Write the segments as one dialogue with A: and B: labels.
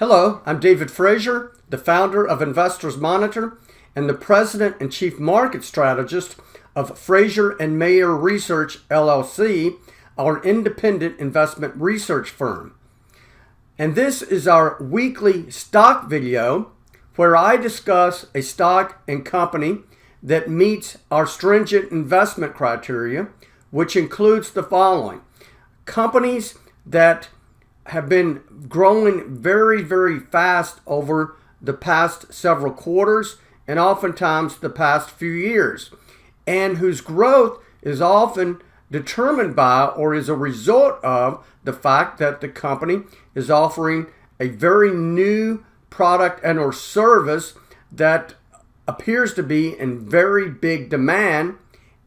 A: Hello, I'm David Frazier, the founder of Investors Monitor and the president and chief market strategist of Frazier and Mayer Research, LLC, our independent investment research firm. And this is our weekly stock video where I discuss a stock and company that meets our stringent investment criteria, which includes the following: companies that have been growing very, very fast over the past several quarters and oftentimes the past few years, and whose growth is often determined by or is a result of the fact that the company is offering a very new product and or service that appears to be in very big demand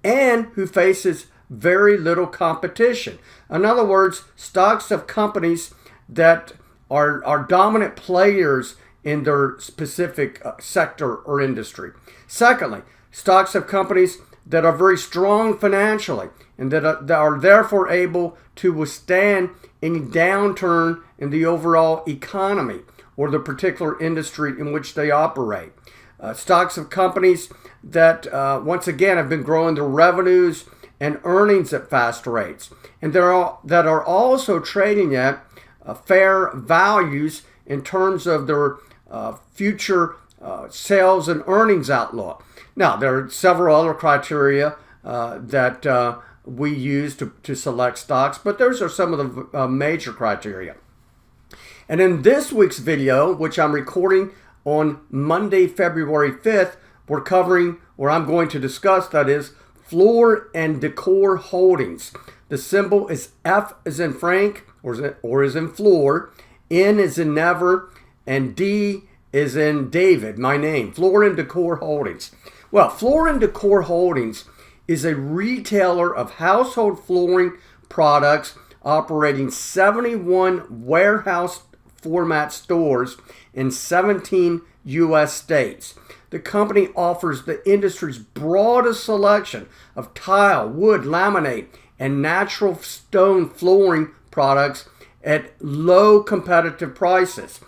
A: and who faces very little competition. In other words, stocks of companies that are dominant players in their specific sector or industry. Secondly, stocks of companies that are very strong financially and that are therefore able to withstand any downturn in the overall economy or the particular industry in which they operate. Stocks of companies that, once again, have been growing their revenues and earnings at fast rates, and that are also trading at fair values in terms of their future sales and earnings outlook. Now, there are several other criteria that we use to select stocks, but those are some of the major criteria. And in this week's video, which I'm recording on Monday, February 5th, I'm going to discuss, that is, Floor Decor Holdings. The symbol is F as in Frank, or is in Floor, N is in Never, and D is in David, my name, Floor Decor Holdings. Well, Floor Decor Holdings is a retailer of household flooring products operating 71 warehouse format stores in 17 U.S. states. The company offers the industry's broadest selection of tile, wood, laminate, and natural stone flooring products at low competitive prices.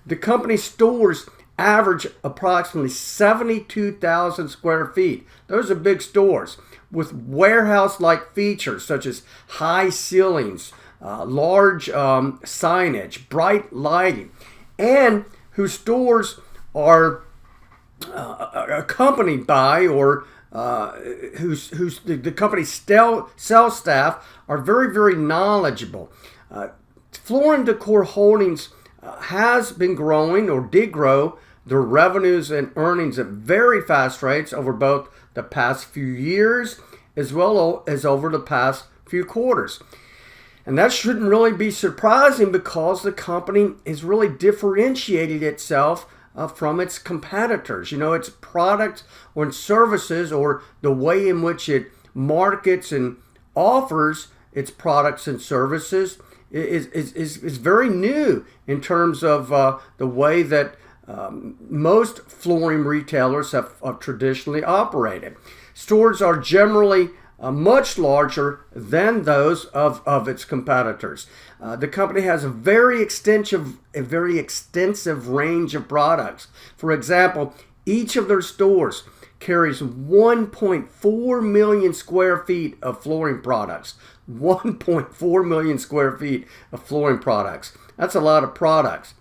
A: The company's stores average approximately 72,000 square feet. Those are big stores with warehouse-like features such as high ceilings, large signage, bright lighting, and whose stores are accompanied by or the company's sales staff are very, very knowledgeable. Floor Decor Holdings has been growing or did grow their revenues and earnings at very fast rates over both the past few years as well as over the past few quarters. And that shouldn't really be surprising because the company has really differentiated itself from its competitors. You know, its products or services, or the way in which it markets and offers its products and services is very new in terms of the way that most flooring retailers have traditionally operated. Stores are generally much larger than those of its competitors. The company has a very extensive range of products. For example, each of their stores carries 1.4 million square feet of flooring products. 1.4 million square feet of flooring products. That's a lot of products.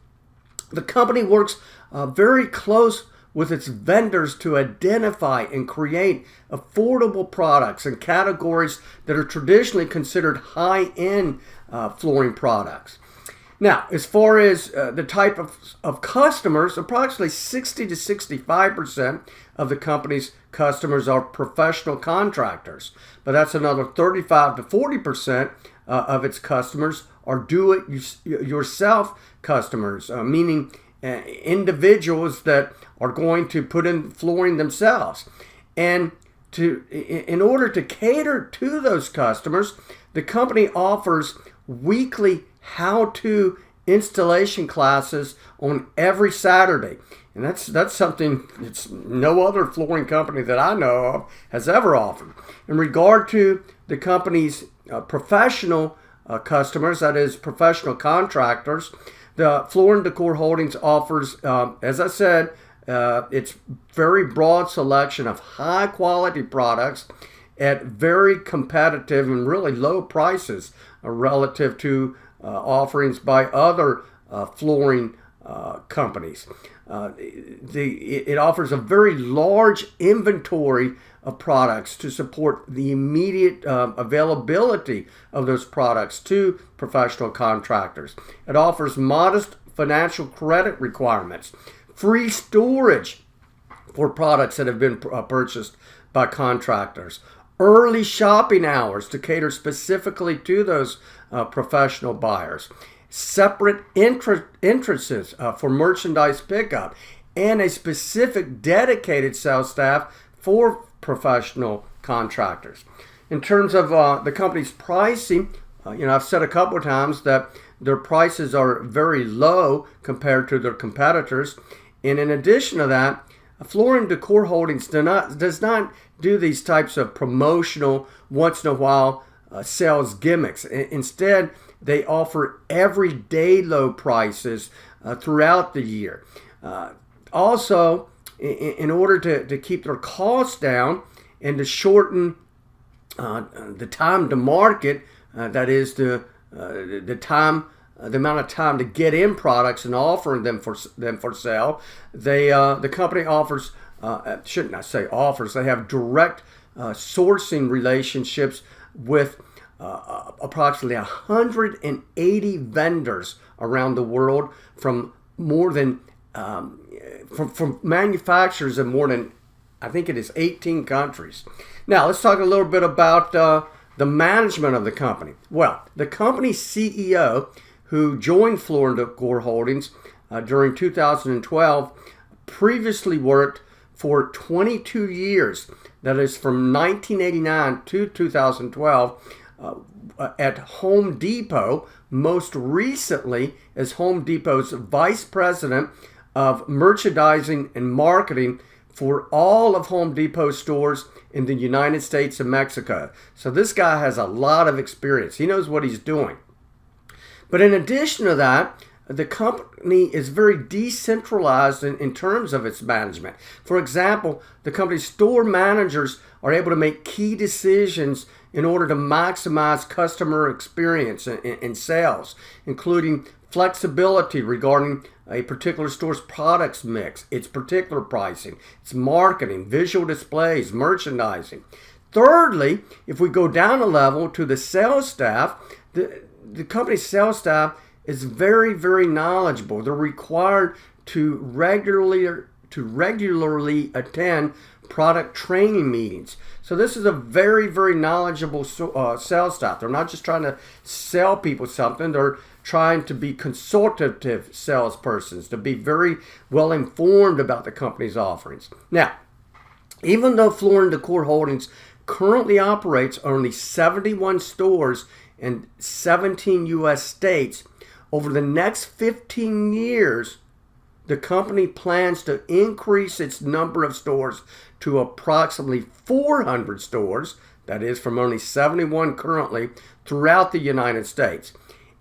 A: The company works very close with its vendors to identify and create affordable products and categories that are traditionally considered high-end flooring products. Now, as far as the type of customers, approximately 60 to 65% of the company's customers are professional contractors, but that's another 35 to 40% of its customers are do-it-yourself customers, meaning individuals that are going to put in flooring themselves. And in order to cater to those customers, the company offers weekly how-to installation classes on every Saturday. And that's something that's no other flooring company that I know of has ever offered. In regard to the company's professional customers, that is professional contractors, The Floor Decor Holdings offers, as I said, its very broad selection of high quality products at very competitive and really low prices relative to offerings by other flooring companies. It offers a very large inventory of products to support the immediate availability of those products to professional contractors. It offers modest financial credit requirements, free storage for products that have been purchased by contractors, early shopping hours to cater specifically to those professional buyers, separate entrances for merchandise pickup, and a specific dedicated sales staff for professional contractors. In terms of the company's pricing, I've said a couple of times that their prices are very low compared to their competitors. And in addition to that, Floor Decor Holdings does not do these types of promotional, once in a while sales gimmicks. Instead, they offer everyday low prices throughout the year. Also, in order to keep their costs down and to shorten the time to market, that is the amount of time to get in products and offering them for sale, the company offers, shouldn't I say offers, they have direct sourcing relationships with approximately 180 vendors around the world from more than from manufacturers in more than, I think it is 18 countries. Now let's talk a little bit about the management of the company. Well, the company's CEO, who joined Floor Decor Holdings during 2012, previously worked for 22 years, that is from 1989 to 2012, at Home Depot, most recently as Home Depot's Vice President of Merchandising and Marketing for all of Home Depot stores in the United States and Mexico. So this guy has a lot of experience. He knows what he's doing. But in addition to that, the company is very decentralized in terms of its management. For example, the company's store managers are able to make key decisions in order to maximize customer experience and sales, including flexibility regarding a particular store's products mix, its particular pricing, its marketing, visual displays, merchandising. Thirdly, if we go down a level to the sales staff, the company's sales staff is very, very knowledgeable. They're required to regularly regularly attend product training meetings. So this is a very, very knowledgeable sales staff. They're not just trying to sell people something. They're trying to be consultative salespersons, to be very well informed about the company's offerings. Now, even though Floor Decor Holdings currently operates only 71 stores in 17 U.S. states, over the next 15 years, the company plans to increase its number of stores to approximately 400 stores, that is from only 71 currently, throughout the United States.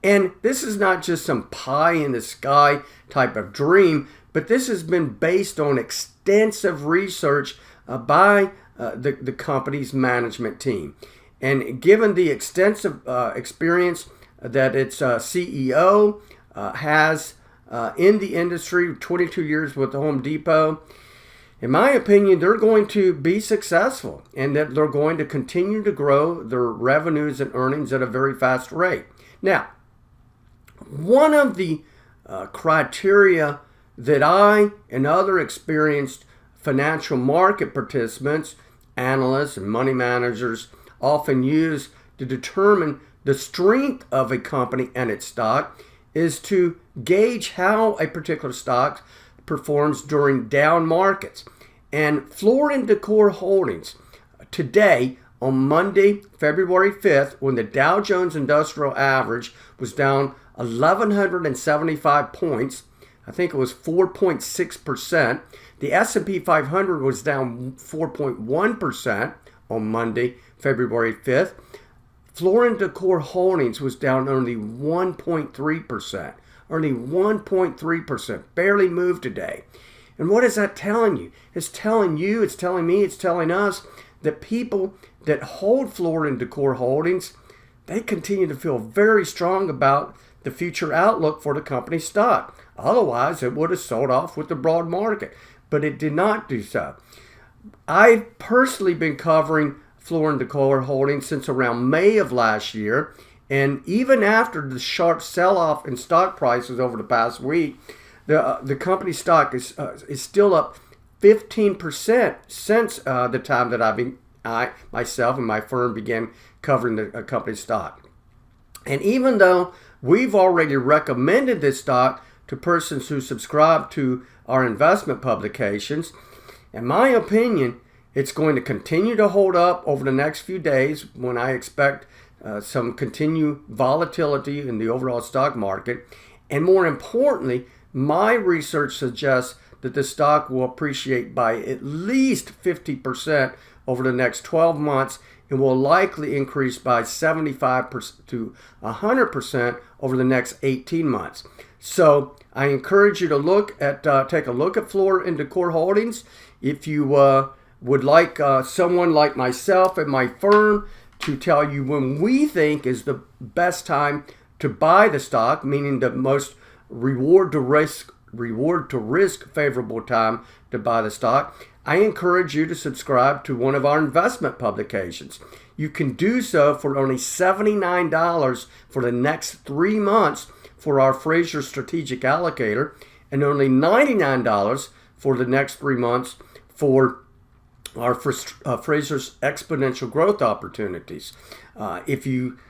A: And this is not just some pie in the sky type of dream, but this has been based on extensive research by the company's management team. And given the extensive experience that its CEO has in the industry, 22 years with the Home Depot, in my opinion, they're going to be successful and that they're going to continue to grow their revenues and earnings at a very fast rate. Now, one of the criteria that I and other experienced financial market participants, analysts, and money managers often use to determine the strength of a company and its stock is to gauge how a particular stock performs during down markets. And Floor Decor Holdings today, on Monday, February 5th, when the Dow Jones Industrial Average was down 1,175 points, I think it was 4.6%. The S&P 500 was down 4.1% on Monday, February 5th. Floor Decor Holdings was down only 1.3%. earning 1.3%, barely moved today. And what is that telling you? It's telling you, it's telling me, it's telling us that people that hold Floor Decor Holdings, they continue to feel very strong about the future outlook for the company's stock. Otherwise, it would have sold off with the broad market, but it did not do so. I've personally been covering Floor Decor Holdings since around May of last year, and even after the sharp sell-off in stock prices over the past week, the company stock is still up 15% since the time that I myself and my firm began covering the company stock. And even though we've already recommended this stock to persons who subscribe to our investment publications, in my opinion, it's going to continue to hold up over the next few days when I expect some continued volatility in the overall stock market. And more importantly, my research suggests that the stock will appreciate by at least 50% over the next 12 months and will likely increase by 75% to 100% over the next 18 months. So I encourage you to take a look at Floor Decor Holdings. If you would like someone like myself and my firm to tell you when we think is the best time to buy the stock, meaning the most reward to risk favorable time to buy the stock, I encourage you to subscribe to one of our investment publications. You can do so for only $79 for the next 3 months for our Frazier Strategic Allocator, and only $99 for the next 3 months for our Frazier's Exponential Growth Opportunities.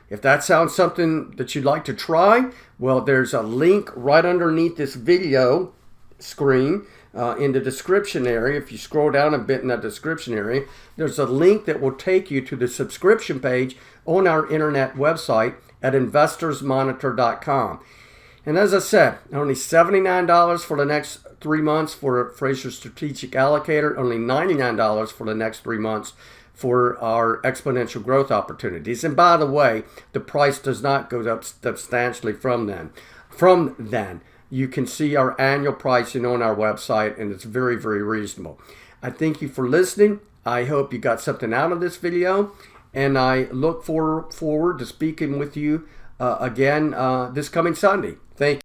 A: If that sounds something that you'd like to try, well, there's a link right underneath this video screen in the description area. If you scroll down a bit in that description area, there's a link that will take you to the subscription page on our internet website at investorsmonitor.com. And as I said, only $79 for the next 3 months for Frazier Strategic Allocator, only $99 for the next 3 months for our Exponential Growth Opportunities. And by the way, the price does not go up substantially from then. You can see our annual pricing on our website, and it's very, very reasonable. I thank you for listening. I hope you got something out of this video, and I look forward to speaking with you again this coming Sunday. Thank you.